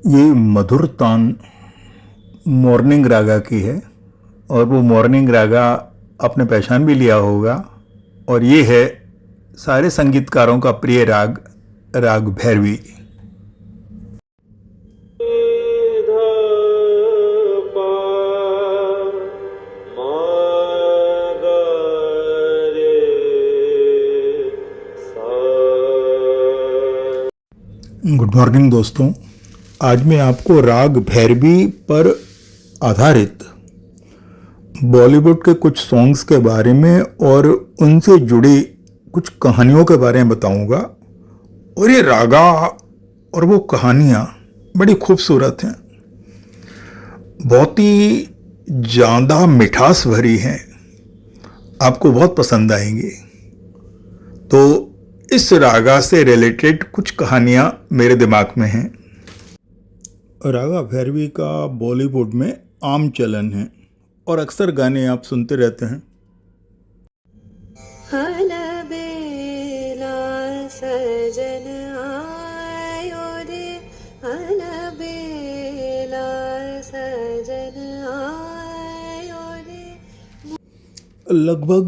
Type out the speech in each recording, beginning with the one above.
ये मधुर तान मॉर्निंग रागा की है और वो मॉर्निंग रागा आपने पहचान भी लिया होगा। और ये है सारे संगीतकारों का प्रिय राग, राग भैरवी। गुड मॉर्निंग दोस्तों, आज मैं आपको राग भैरवी पर आधारित बॉलीवुड के कुछ सॉन्ग्स के बारे में और उनसे जुड़ी कुछ कहानियों के बारे में बताऊंगा। और ये रागा और वो कहानियाँ बड़ी खूबसूरत हैं, बहुत ही ज़्यादा मिठास भरी हैं, आपको बहुत पसंद आएंगी। तो इस रागा से रिलेटेड कुछ कहानियाँ मेरे दिमाग में हैं। रागा भैरवी का बॉलीवुड में आम चलन है और अक्सर गाने आप सुनते रहते हैं। अलबेला सजन आयो रे, अलबेला सजन आयो रे। लगभग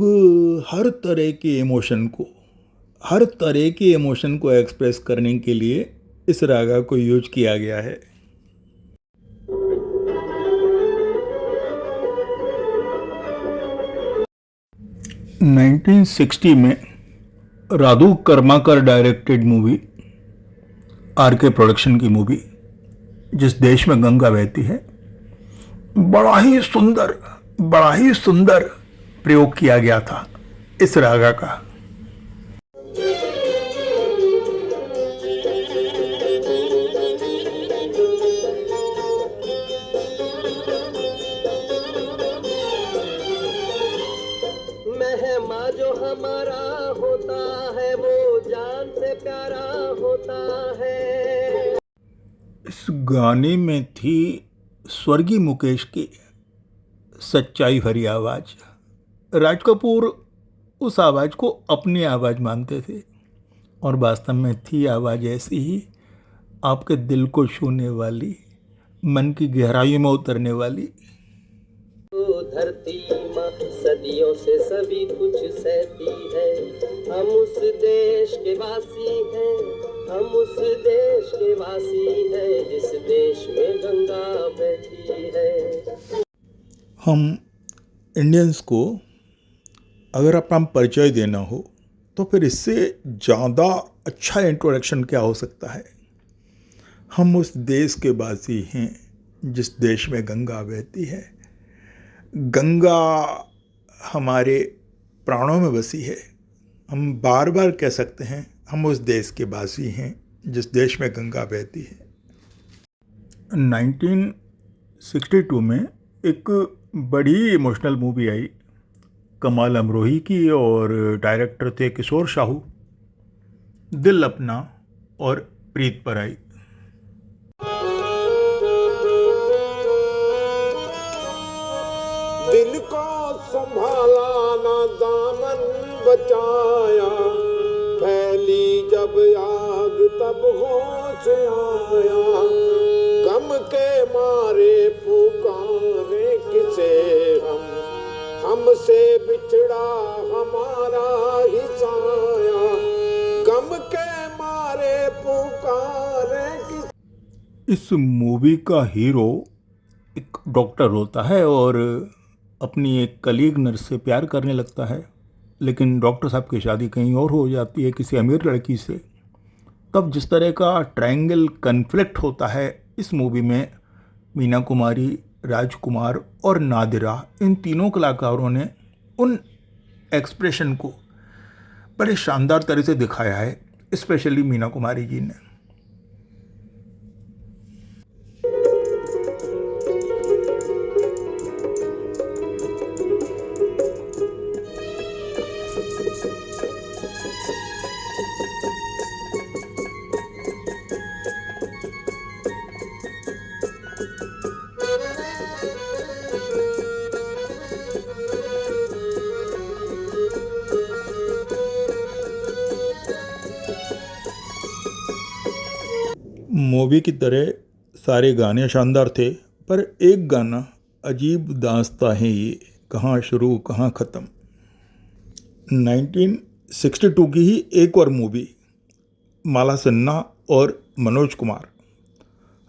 हर तरह के इमोशन को एक्सप्रेस करने के लिए इस रागा को यूज किया गया है। नाइनटीन 1960 में Radhu Karmakar directed movie, R K production की मूवी जिस देश में गंगा बहती है, बड़ा ही सुंदर प्रयोग किया गया था इस रागा का। मेहमा जो हमारा होता है वो जान से प्यारा होता है। इस गाने में थी स्वर्गीय मुकेश की सच्चाई भरी आवाज। राज कपूर उस आवाज को अपनी आवाज मानते थे और वास्तव में थी आवाज ऐसी ही, आपके दिल को छूने वाली, मन की गहराइयों में उतरने वाली। धरती माँ सदियों से सभी कुछ सहती है। हम उस देश के वासी हैं, हम उस देश के वासी हैं जिस देश में गंगा बहती है। हम इंडियंस को अगर अपना परिचय देना हो तो फिर इससे ज़्यादा अच्छा इंट्रोडक्शन क्या हो सकता है। हम उस देश के वासी हैं जिस देश में गंगा बहती है। गंगा हमारे प्राणों में बसी है। हम बार बार कह सकते हैं हम उस देश के वासी हैं जिस देश में गंगा बहती है। 1962 में एक बड़ी इमोशनल मूवी आई कमाल अमरोही की और डायरेक्टर थे किशोर साहू, दिल अपना और प्रीत पर आई। दिल को संभाला ना दामन बचाया, फैली जब आग तब होश आया। गम के मारे पुकारे किसे हमसे बिछड़ा हमारा ही साया। गम के मारे पुकारे किसे। इस मूवी का हीरो एक डॉक्टर होता है और अपनी एक कलीग नर्स से प्यार करने लगता है, लेकिन डॉक्टर साहब की शादी कहीं और हो जाती है किसी अमीर लड़की से। तब जिस तरह का ट्रायंगल कन्फ्लिक्ट होता है इस मूवी में, मीना कुमारी, राजकुमार और नादिरा, इन तीनों कलाकारों ने उन एक्सप्रेशन को बड़े शानदार तरह से दिखाया है, स्पेशली मीना कुमारी जी ने। मूवी की तरह सारे गाने शानदार थे, पर एक गाना अजीब दास्तां है ये, कहाँ शुरू कहाँ ख़त्म। 1962 की ही एक और मूवी, माला सिन्हा और मनोज कुमार,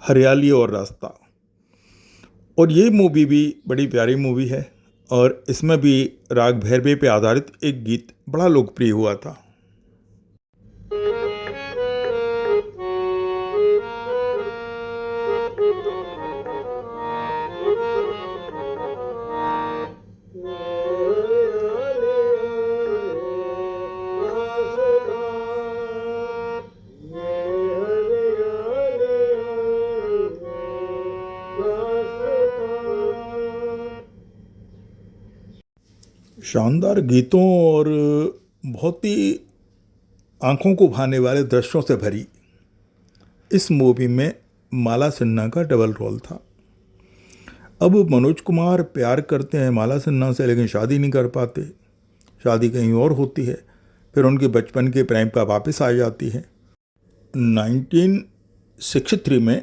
हरियाली और रास्ता, और ये मूवी भी बड़ी प्यारी मूवी है और इसमें भी राग भैरवी पे आधारित एक गीत बड़ा लोकप्रिय हुआ था। शानदार गीतों और बहुत ही आंखों को भाने वाले दृश्यों से भरी इस मूवी में माला सिन्हा का डबल रोल था। अब मनोज कुमार प्यार करते हैं माला सिन्हा से, लेकिन शादी नहीं कर पाते, शादी कहीं और होती है, फिर उनके बचपन के प्रेम का वापस आ जाती है। 1963 में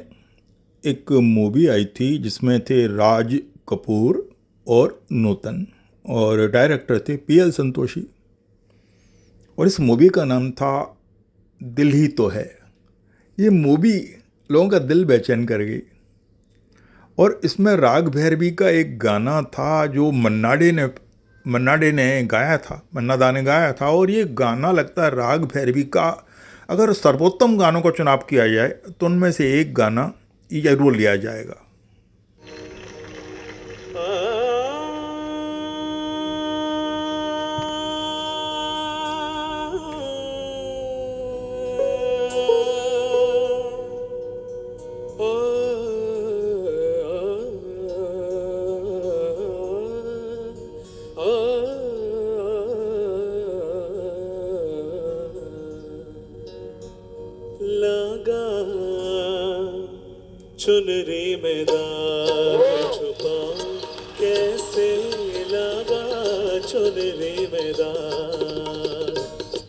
एक मूवी आई थी जिसमें थे राज कपूर और नूतन, और डायरेक्टर थे पीएल संतोषी, और इस मूवी का नाम था दिल ही तो है। ये मूवी लोगों का दिल बेचैन कर गई, और इसमें राग भैरवी का एक गाना था जो मन्ना डे ने गाया था, मन्ना दा ने गाया था, और ये गाना लगता है राग भैरवी का अगर सर्वोत्तम गानों का चुनाव किया जाए तो उनमें से एक गाना जरूर लिया जाएगा। चुनरी में दाग छुपाऊं कैसे लगा, चुनरी में दाग,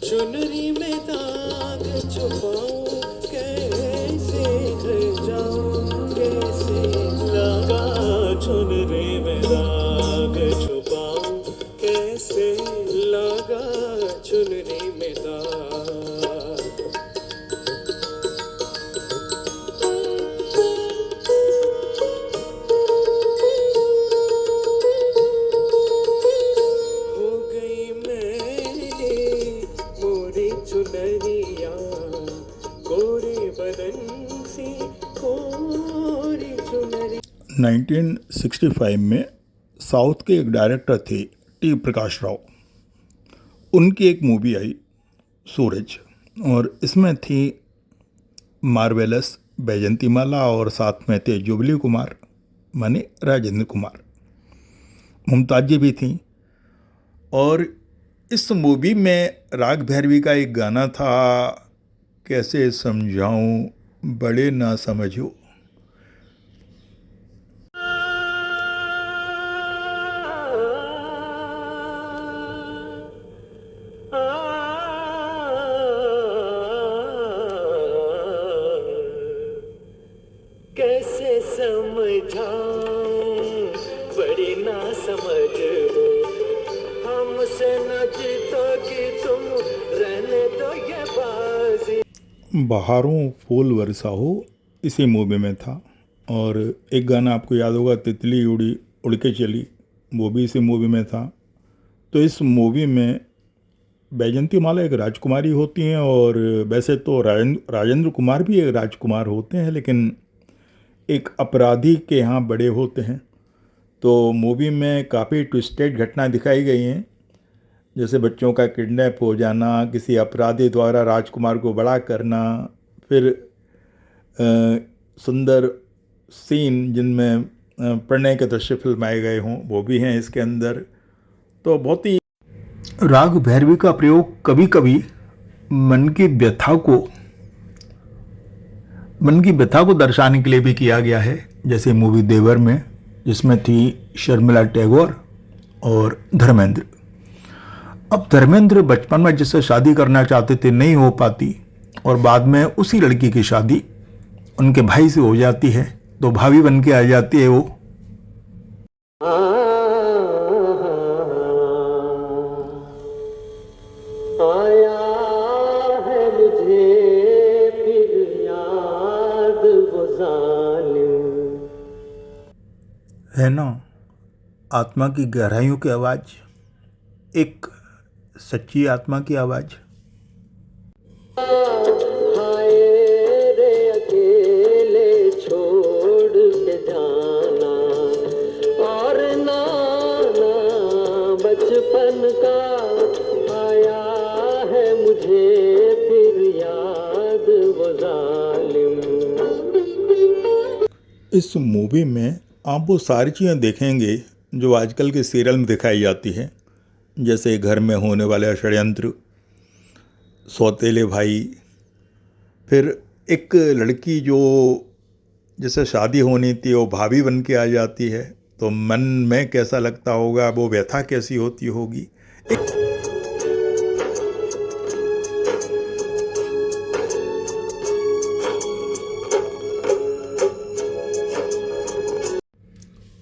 चुनरी में दाग छुपाऊं कैसे घर जाऊं, कैसे लगा, चुनरी में दाग छुपाऊं कैसे लगा, चुनरी में दाग। चुनरिया कोरे बदन से कोरी चुनरी। 1965 में साउथ के एक डायरेक्टर थे टी प्रकाश राव, उनकी एक मूवी आई सूरज, और इसमें थी मार्वेलस बैजंती माला और साथ में थे जुबली कुमार माने राजेंद्र कुमार, मुमताज जी भी थी। और इस मूवी में राग भैरवी का एक गाना था, कैसे समझाऊं बड़े ना समझो। कैसे समझाऊं बड़ी ना समझ हो, हमसे न जीतोगी तुम, रहने दो ये बाजी। बहारों फूल वर्षा हो इसी मूवी में था। और एक गाना आपको याद होगा, तितली उड़ी उड़ के चली, वो भी इसी मूवी में था। तो इस मूवी में बैजंती माला एक राजकुमारी होती हैं, और वैसे तो राजेंद्र कुमार भी एक राजकुमार होते हैं, लेकिन एक अपराधी के यहाँ बड़े होते हैं। तो मूवी में काफ़ी ट्विस्टेड घटना दिखाई गई हैं, जैसे बच्चों का किडनैप हो जाना, किसी अपराधी द्वारा राजकुमार को बड़ा करना, फिर सुंदर सीन जिनमें प्रणय के दृश्य फिल्माए गए हों वो भी हैं इसके अंदर। तो बहुत ही राग भैरवी का प्रयोग कभी कभी मन की व्यथा को दर्शाने के लिए भी किया गया है, जैसे मूवी देवर में, जिसमें थी शर्मिला टैगोर और धर्मेंद्र। अब धर्मेंद्र बचपन में जिससे शादी करना चाहते थे नहीं हो पाती, और बाद में उसी लड़की की शादी उनके भाई से हो जाती है तो भाभी बन के आ जाती है वो। आया है मुझे फिर याद वो जालिम। है ना, आत्मा की गहराइयों की आवाज़, एक सच्ची आत्मा की आवाज़। हाय रे अकेले छोड़ के जाना, और नाना बचपन का आया है मुझे फिर याद वो जालिम। इस मूवी में आप वो सारी चीज़ें देखेंगे जो आजकल के सीरियल में दिखाई जाती है, जैसे घर में होने वाले षड्यंत्र, सौतेले भाई, फिर एक लड़की जो जैसे शादी होनी थी वो भाभी बन के आ जाती है तो मन में कैसा लगता होगा, वो व्यथा कैसी होती होगी।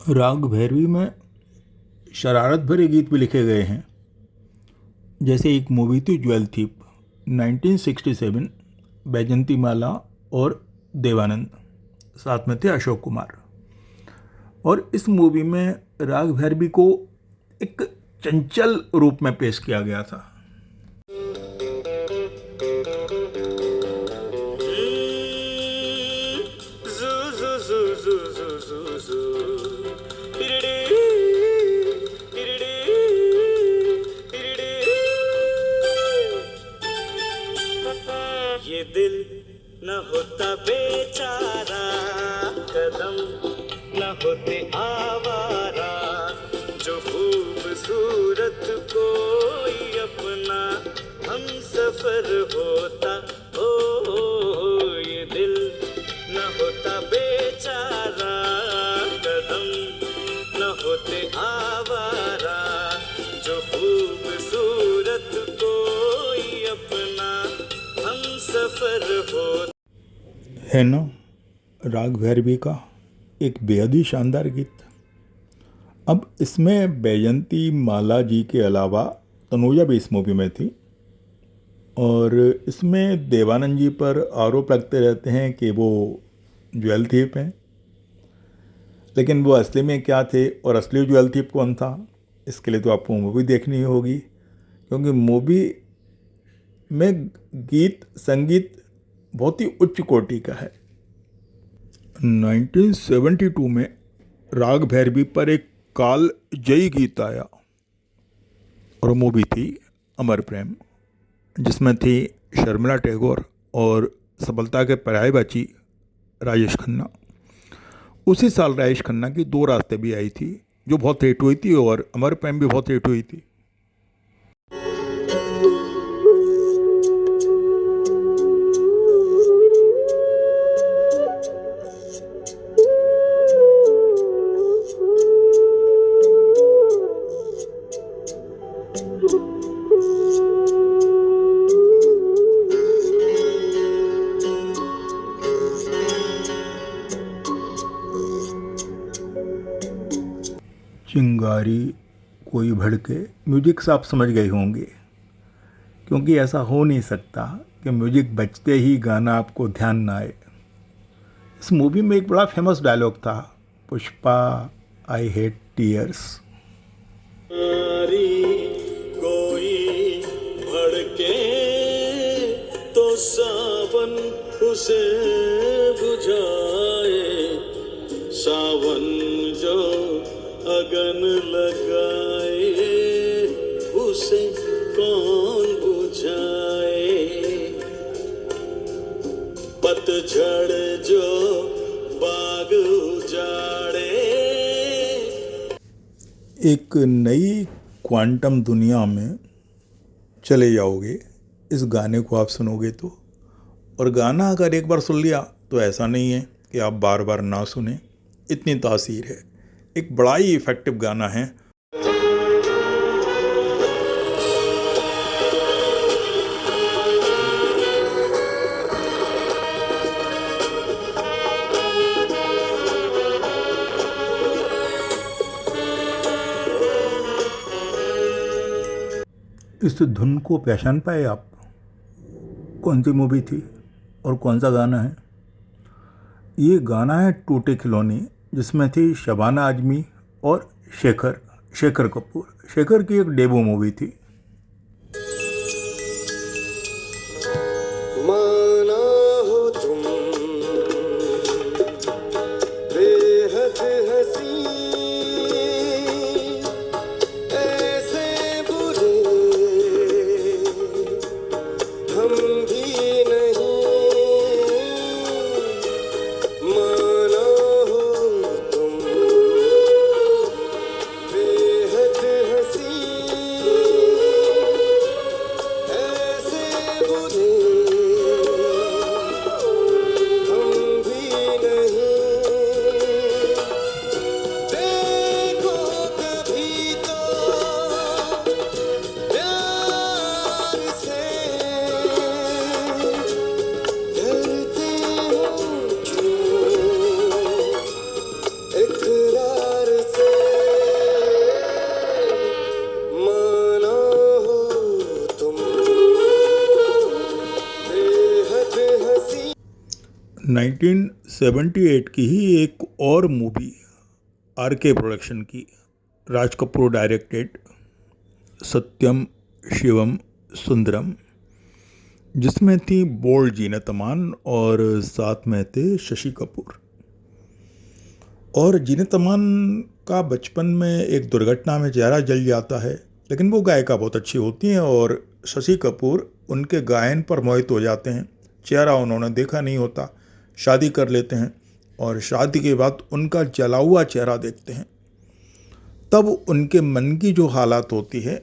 राग भैरवी में शरारत भरे गीत भी लिखे गए हैं, जैसे एक मूवी थी ज्वेल थीप 1967, बैजंती माला और देवानंद, साथ में थे अशोक कुमार। और इस मूवी में राग भैरवी को एक चंचल रूप में पेश किया गया था। ये दिल न होता बेचारा, कदम न होते आवारा, जो खूबसूरत कोई अपना हम सफर होता। ओ ये दिल न होता बेचारा, कदम न होते आवारा, जो खूबसूरत कोई अपना हम सफर होता। है ना, राग भैरवी का एक बेहद ही शानदार गीत। अब इसमें बैजंती माला जी के अलावा तनुजा भी इस मूवी में थी, और इसमें देवानंद जी पर आरोप लगते रहते हैं कि वो ज्वेल थीप हैं, लेकिन वो असली में क्या थे और असली ज्वेल थीप कौन था, इसके लिए तो आपको मूवी देखनी होगी, क्योंकि मूवी में गीत संगीत बहुत ही उच्च कोटि का है। 1972 में राग भैरवी पर एक काल जयी गीत आया और मूवी थी अमर प्रेम, जिसमें थी शर्मिला टैगोर और सफलता के पर्याय बची राजेश खन्ना। उसी साल राजेश खन्ना की दो रास्ते भी आई थी जो बहुत हिट हुई थी, और अमर प्रेम भी बहुत हिट हुई थी। चिंगारी कोई भड़के, म्यूजिक से आप समझ गए होंगे, क्योंकि ऐसा हो नहीं सकता कि म्यूजिक बजते ही गाना आपको ध्यान ना आए। इस मूवी में एक बड़ा फेमस डायलॉग था, पुष्पा आई हेट टीयर्स। कोई भड़के तो सावन उसे बुझाए, सावन जो अगन लगाए उसे कौन बुझाए, पतझड़ जो बाग उजाड़े। एक नई क्वांटम दुनिया में चले जाओगे इस गाने को आप सुनोगे तो। और गाना अगर एक बार सुन लिया तो ऐसा नहीं है कि आप बार बार ना सुने, इतनी तासीर है। एक बड़ा ही इफ़ेक्टिव गाना है। इस धुन को पहचान पाए आप? कौन सी मूवी थी और कौन सा गाना है? ये गाना है टूटे खिलौने, जिसमें थी शबाना आजमी और शेखर कपूर। शेखर की एक डेब्यू मूवी थी। माना हो तुम बेहद हंसी, ऐसे बुरे हम भी नहीं। माना हो तुम बेहद हंसी, ऐसे बुरे हम भी नहीं। देखो कभी तो प्यार से डरते हो क्यों इकरार से। माना हो तुम बेहद हंसी। 1978 की ही एक और मूवी आरके प्रोडक्शन की, राज कपूर डायरेक्टेड, सत्यम शिवम सुंदरम, जिसमें थी बोल्ड जीनत अमान और साथ में थे शशि कपूर। और जीनत अमान का बचपन में एक दुर्घटना में चेहरा जल जाता है, लेकिन वो गायिका बहुत अच्छी होती हैं और शशि कपूर उनके गायन पर मोहित हो जाते हैं। चेहरा उन्होंने देखा नहीं होता, शादी कर लेते हैं और शादी के बाद उनका जला हुआ चेहरा देखते हैं। तब उनके मन की जो हालात होती है,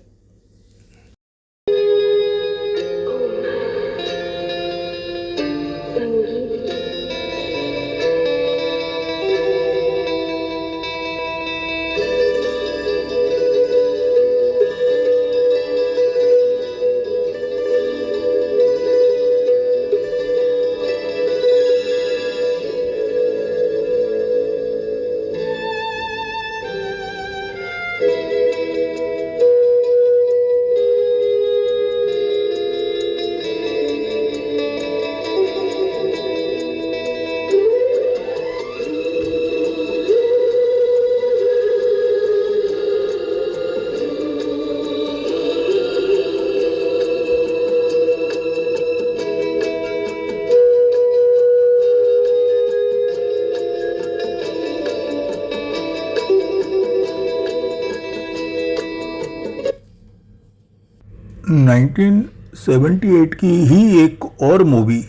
नाइनटीन 78 की ही एक और मूवी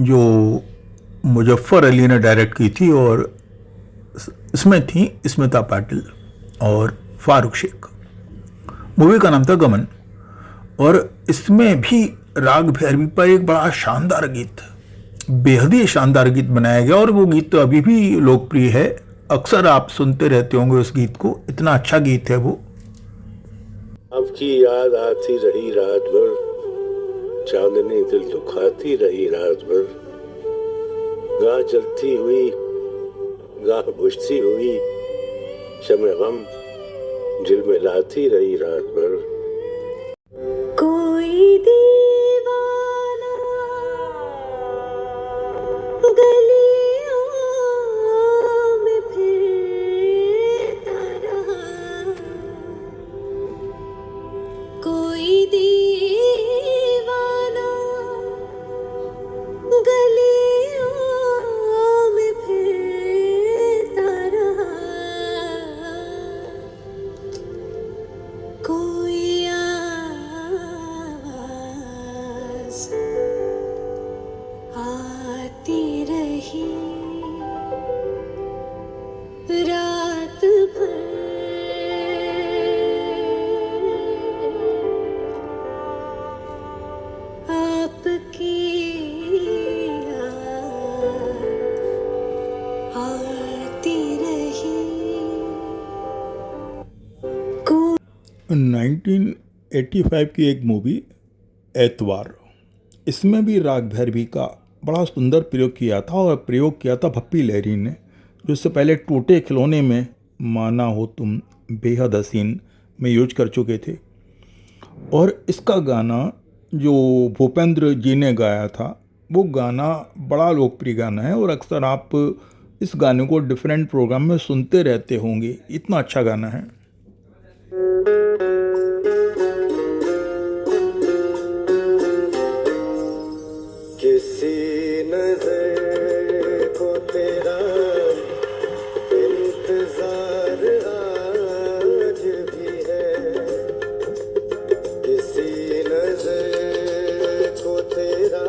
जो मुजफ्फर अली ने डायरेक्ट की थी और इसमें थी स्मिता पाटिल और फारूक शेख। मूवी का नाम था गमन और इसमें भी राग भैरवी पर एक बड़ा शानदार गीत, बेहद ही शानदार गीत बनाया गया और वो गीत तो अभी भी लोकप्रिय है। अक्सर आप सुनते रहते होंगे उस गीत को, इतना अच्छा गीत है वो। आपकी याद आती रही रात भर, चांदनी दिल दुखाती रही रात भर। गाह जलती हुई गाह बुझती हुई, शमे गम झिलमिलाती रही रात भर। कोई दीवाना गलियों में फिरता रहा, कोई दीवाना गलियों में फिरता रहा, कोई आवाज़ आती रही रात भर, आपकी याद आती रही। 1985 की एक मूवी एतवार, इसमें भी राग भैरवी का बड़ा सुंदर प्रयोग किया था और प्रयोग किया था भप्पी लहरी ने, जो इससे पहले टूटे खिलौने में माना हो तुम बेहद हसीन में यूज कर चुके थे। और इसका गाना जो भूपेंद्र जी ने गाया था वो गाना बड़ा लोकप्रिय गाना है और अक्सर आप इस गाने को डिफरेंट प्रोग्राम में सुनते रहते होंगे, इतना अच्छा गाना है। किसी नजर को तेरा इंतजार आज भी है, किसी नजर को तेरा